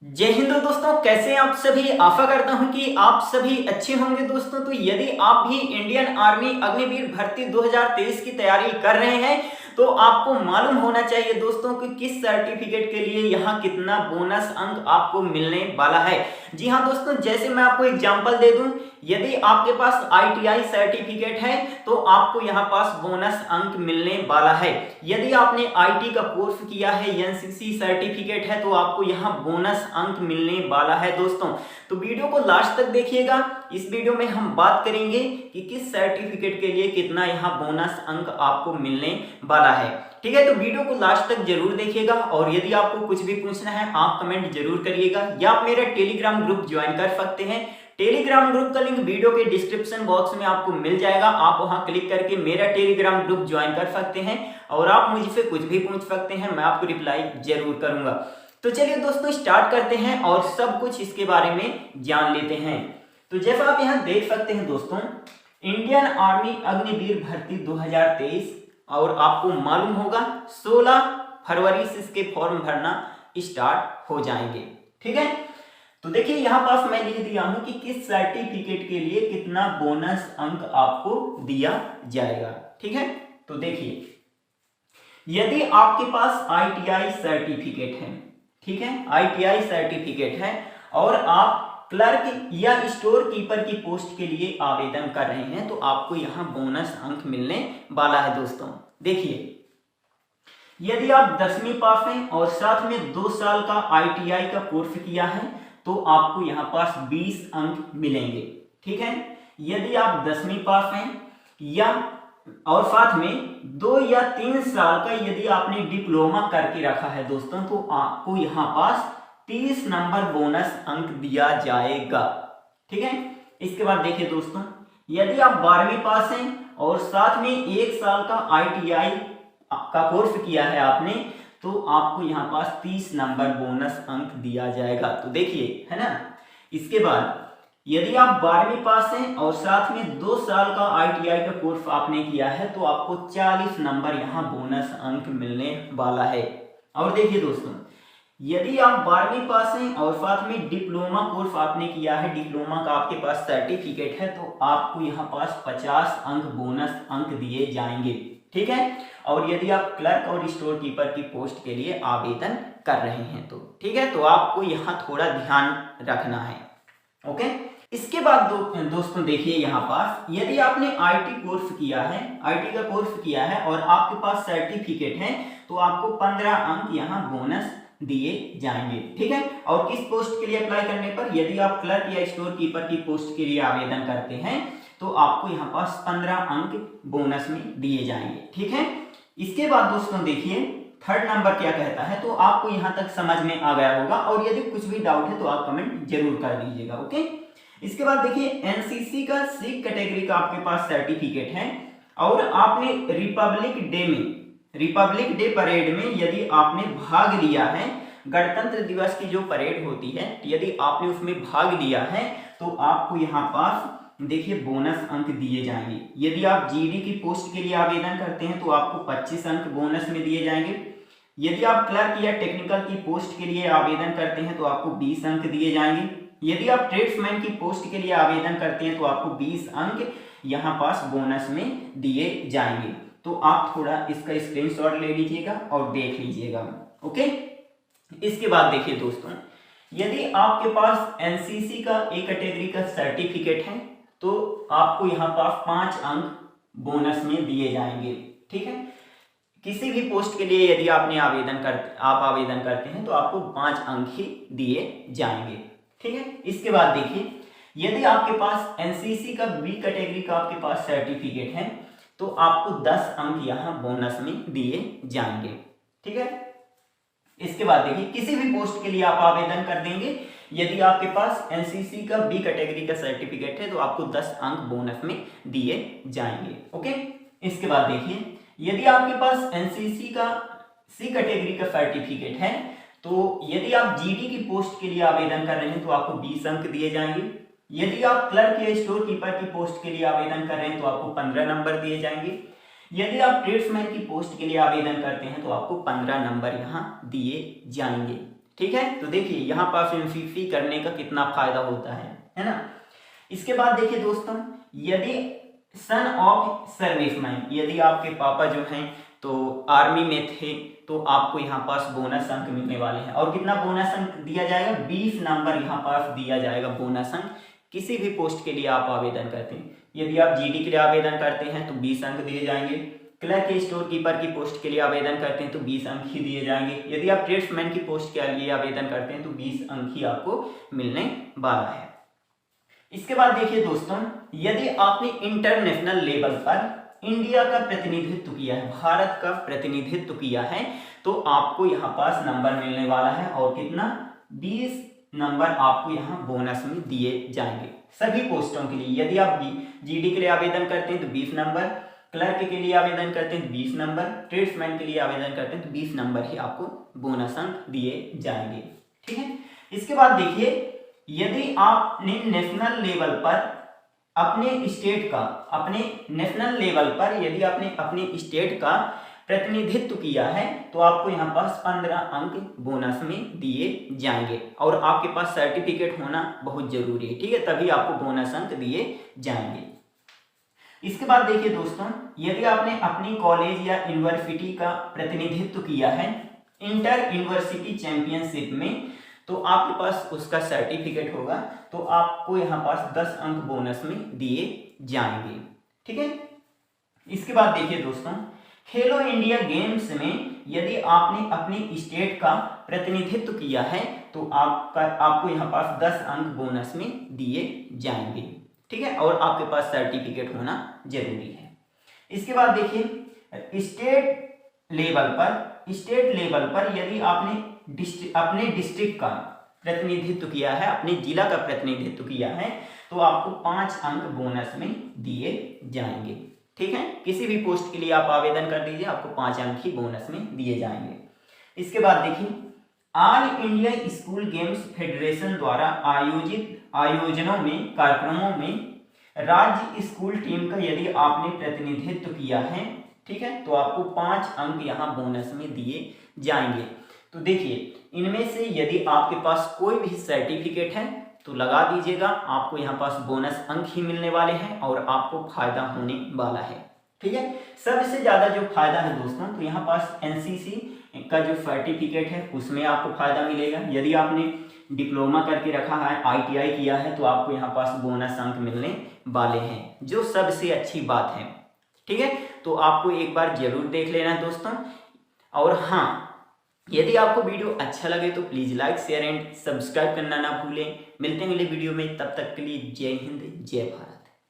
जय हिंद दोस्तों, कैसे हैं आप सभी। आशा करता हूं कि आप सभी अच्छे होंगे दोस्तों। तो यदि आप भी इंडियन आर्मी अग्निवीर भर्ती 2023 की तैयारी कर रहे हैं तो आपको मालूम होना चाहिए दोस्तों कि किस सर्टिफिकेट के लिए यहाँ कितना बोनस अंक आपको मिलने वाला है। जी हाँ दोस्तों, जैसे मैं आपको एग्जांपल दे दूं, यदि आपके पास ITI सर्टिफिकेट है तो आपको यहाँ पास बोनस अंक मिलने वाला है। यदि आपने IT का कोर्स किया है, NCC सर्टिफिकेट है, तो आपको यहाँ बोनस अंक मिलने वाला है दोस्तों। तो वीडियो को लास्ट तक देखिएगा। इस वीडियो में हम बात करेंगे कि किस सर्टिफिकेट के लिए कितना यहाँ बोनस अंक आपको मिलने वाला है। ठीक है, तो वीडियो को लास्ट तक जरूर देखिएगा। और यदि आपको कुछ भी पूछना है आप कमेंट जरूर करिएगा, या आप मेरा टेलीग्राम ग्रुप ज्वाइन कर सकते हैं। टेलीग्राम ग्रुप का लिंक वीडियो के डिस्क्रिप्शन बॉक्स में आपको मिल जाएगा। आप वहां क्लिक करके मेरा टेलीग्राम ग्रुप ज्वाइन कर सकते हैं और आप मुझसे कुछ भी पूछ सकते हैं, मैं आपको रिप्लाई जरूर करूंगा। तो चलिए दोस्तों स्टार्ट करते हैं और सब कुछ इसके बारे में जान लेते हैं। तो जैसा आप यहाँ देख सकते हैं दोस्तों, इंडियन आर्मी अग्निवीर भर्ती 2023, और आपको मालूम होगा 16 फरवरी से इसके फॉर्म भरना स्टार्ट हो जाएंगे। ठीक है, तो देखिए यहाँ पास मैं लिख दिया हूं कि किस सर्टिफिकेट के लिए कितना बोनस अंक आपको दिया जाएगा। ठीक है, तो देखिए यदि आपके पास ITI सर्टिफिकेट है, ठीक है, ITI सर्टिफिकेट है और आप क्लर्क या स्टोर कीपर की पोस्ट के लिए आवेदन कर रहे हैं तो आपको यहाँ बोनस अंक मिलने वाला है दोस्तों। देखिए यदि आप 10वीं पास हैं और साथ में 2 साल का ITI का कोर्स किया है तो आपको यहाँ पास 20 अंक मिलेंगे। ठीक है, यदि आप 10वीं पास हैं या और साथ में 2 या 3 साल का यदि आपने डिप्लोमा करके रखा है दोस्तों तो आपको यहाँ पास 30 नंबर बोनस अंक दिया जाएगा। ठीक है, इसके बाद देखिए दोस्तों, यदि आप 12वीं पास हैं और साथ में 1 साल का ITI का कोर्स किया है आपने तो आपको यहाँ पास 30 नंबर बोनस अंक दिया जाएगा। तो देखिए है ना, इसके बाद यदि आप 12वीं पास हैं और साथ में 2 साल का ITI का कोर्स आपने किया है तो आपको 40 नंबर यहाँ बोनस अंक मिलने वाला है। और देखिए दोस्तों, यदि आप 12वीं पास हैं और साथ में डिप्लोमा कोर्स आपने किया है, डिप्लोमा का आपके पास सर्टिफिकेट है, तो आपको यहाँ पास 50 अंक बोनस अंक दिए जाएंगे। ठीक है, और यदि आप क्लर्क और स्टोर कीपर की पोस्ट के लिए आवेदन कर रहे हैं तो ठीक है, तो आपको यहाँ थोड़ा ध्यान रखना है। ओके, इसके बाद दोस्तों देखिए यहाँ पास यदि आपने IT कोर्स किया है, IT का कोर्स किया है और आपके पास सर्टिफिकेट है तो आपको 15 अंक यहाँ बोनस दिए जाएंगे। ठीक है, और किस पोस्ट के लिए अप्लाई करने पर, यदि आप क्लर्क या स्टोर कीपर की पोस्ट के लिए आवेदन करते हैं तो आपको यहाँ पास 15 अंक बोनस में दिए जाएंगे। ठीक है, इसके बाद दोस्तों देखिए थर्ड नंबर क्या कहता है, तो आपको यहाँ तक समझ में आ गया होगा और यदि कुछ भी डाउट है तो आप कमेंट जरूर कर दीजिएगा। ओके, इसके बाद देखिए NCC का सिख कैटेगरी का आपके पास सर्टिफिकेट है और आपने रिपब्लिक डे परेड में यदि आपने भाग लिया है, गणतंत्र दिवस की जो परेड होती है, यदि आपने उसमें भाग लिया है तो आपको यहाँ पास देखिए बोनस अंक दिए जाएंगे। यदि आप GD की पोस्ट के लिए आवेदन करते हैं तो आपको 25 अंक बोनस में दिए जाएंगे। यदि आप क्लर्क या टेक्निकल की पोस्ट के लिए आवेदन करते हैं तो आपको 20 अंक दिए जाएंगे। यदि आप ट्रेड्समैन की पोस्ट के लिए आवेदन करते हैं तो आपको 20 अंक यहाँ पास बोनस में दिए जाएंगे। तो आप थोड़ा इसका स्क्रीनशॉट ले लीजिएगा और देख लीजिएगा। ओके, इसके बाद देखिए दोस्तों, यदि आपके पास NCC का A कैटेगरी का सर्टिफिकेट है तो आपको यहाँ पास 5 अंक बोनस में दिए जाएंगे। ठीक है, किसी भी पोस्ट के लिए यदि आप आवेदन करते हैं तो आपको 5 अंक ही दिए जाएंगे। ठीक है, इसके बाद देखिए यदि आपके पास NCC का B कैटेगरी का आपके पास सर्टिफिकेट है तो आपको 10 अंक यहाँ बोनस में दिए जाएंगे। ठीक है, इसके बाद देखिए किसी भी पोस्ट के लिए आप आवेदन कर देंगे, यदि आपके पास NCC का B कैटेगरी का सर्टिफिकेट है तो आपको 10 अंक बोनस में दिए जाएंगे। ओके, इसके बाद देखिए यदि आपके पास NCC का C कैटेगरी का सर्टिफिकेट है तो यदि आप GD की पोस्ट के लिए आवेदन कर रहे हैं तो आपको 20 अंक दिए जाएंगे। यदि आप क्लर्क या स्टोर कीपर की पोस्ट के लिए आवेदन कर रहे हैं तो आपको 15 नंबर दिए जाएंगे। यदि आप ट्रेड्समैन की पोस्ट के लिए आवेदन करते हैं तो आपको 15 नंबर यहाँ दिए जाएंगे। ठीक है। तो देखिए यहाँ पर एमपीपी करने का कितना फायदा होता है ना। इसके बाद देखिए दोस्तों, यदि सन ऑफ सर्विसमैन, यदि आपके पापा जो हैं तो आर्मी में थे, तो आपको यहाँ पास बोनस अंक मिलने वाले हैं। और कितना बोनस अंक दिया जाएगा? 20 नंबर यहाँ पास दिया जाएगा बोनस अंक। किसी भी पोस्ट के लिए आप आवेदन करते हैं, यदि आप जीडी के लिए आवेदन करते हैं तो 20 अंक दिए जाएंगे। क्लर्क स्टोर कीपर की पोस्ट के लिए आवेदन करते हैं तो 20 अंक ही दिए जाएंगे। यदि आप ट्रेड्समैन की पोस्ट के लिए आवेदन करते हैं तो 20 अंक ही आपको मिलने वाला है। इसके बाद देखिए दोस्तों, यदि आपने इंटरनेशनल लेवल पर इंडिया का प्रतिनिधित्व किया है, भारत का प्रतिनिधित्व किया है, तो आपको यहाँ पास नंबर मिलने वाला है। और कितना? 20 नंबर आपको यहाँ बोनस में दिए जाएंगे सभी पोस्टों के लिए। यदि आप जीडी के लिए आवेदन करते हैं तो 20 नंबर, क्लर्क के लिए आवेदन करते हैं तो 20 नंबर, ट्रेड्समैन के लिए आवेदन करते हैं तो 20 नंबर ही आपको बोनस अंक दिए जाएंगे। ठीक है। इसके बाद देखिए, यदि आपने नेशनल लेवल पर अपने स्टेट का, अपने नेशनल लेवल पर यदि आपने अपने स्टेट का प्रतिनिधित्व किया है तो आपको यहाँ पास 15 अंक बोनस में दिए जाएंगे। और आपके पास सर्टिफिकेट होना बहुत जरूरी है, ठीक है, तभी आपको बोनस अंक दिए जाएंगे। इसके बाद देखिए दोस्तों, यदि आपने अपनी कॉलेज या यूनिवर्सिटी का प्रतिनिधित्व किया है इंटर यूनिवर्सिटी चैंपियनशिप में, तो आपके पास उसका सर्टिफिकेट होगा, तो आपको यहाँ पास 10 अंक बोनस में दिए जाएंगे। ठीक है। इसके बाद देखिए दोस्तों, खेलो इंडिया गेम्स में यदि आपने अपनी स्टेट का प्रतिनिधित्व किया है तो आपको यहाँ पास 10 अंक बोनस में दिए जाएंगे। ठीक है। और आपके पास सर्टिफिकेट होना जरूरी है। इसके बाद देखिए, स्टेट लेवल पर यदि आपने अपने डिस्ट्रिक्ट का प्रतिनिधित्व किया है, अपने जिला का प्रतिनिधित्व किया है, तो आपको 5 अंक बोनस में दिए जाएंगे। ठीक है। किसी भी पोस्ट के लिए आप आवेदन कर दीजिए, आपको 5 अंक ही बोनस में दिए जाएंगे। इसके बाद देखिए, all India school games federation द्वारा आयोजित आयोजनों में, कार्यक्रमों में राज्य स्कूल टीम का यदि आपने प्रतिनिधित्व किया है, ठीक है, तो आपको 5 अंक यहाँ बोनस में दिए जाएंगे। तो देखिए, इनमें से यदि आपके पास कोई भी सर्टिफिकेट है तो लगा दीजिएगा, आपको यहाँ पास बोनस अंक ही मिलने वाले हैं और आपको फायदा होने वाला है। ठीक है। सबसे ज्यादा जो फायदा है दोस्तों, तो यहाँ पास एनसीसी का जो सर्टिफिकेट है उसमें आपको फायदा मिलेगा। यदि आपने डिप्लोमा करके रखा है, आईटीआई किया है, तो आपको यहाँ पास बोनस अंक मिलने वाले हैं, जो सबसे अच्छी बात है। ठीक है। तो आपको एक बार जरूर देख लेना दोस्तों। और हाँ, यदि आपको वीडियो अच्छा लगे तो please like, share and subscribe करना ना भूलें। मिलते हैं अगले वीडियो में, तब तक के लिए जय हिंद, जय भारत।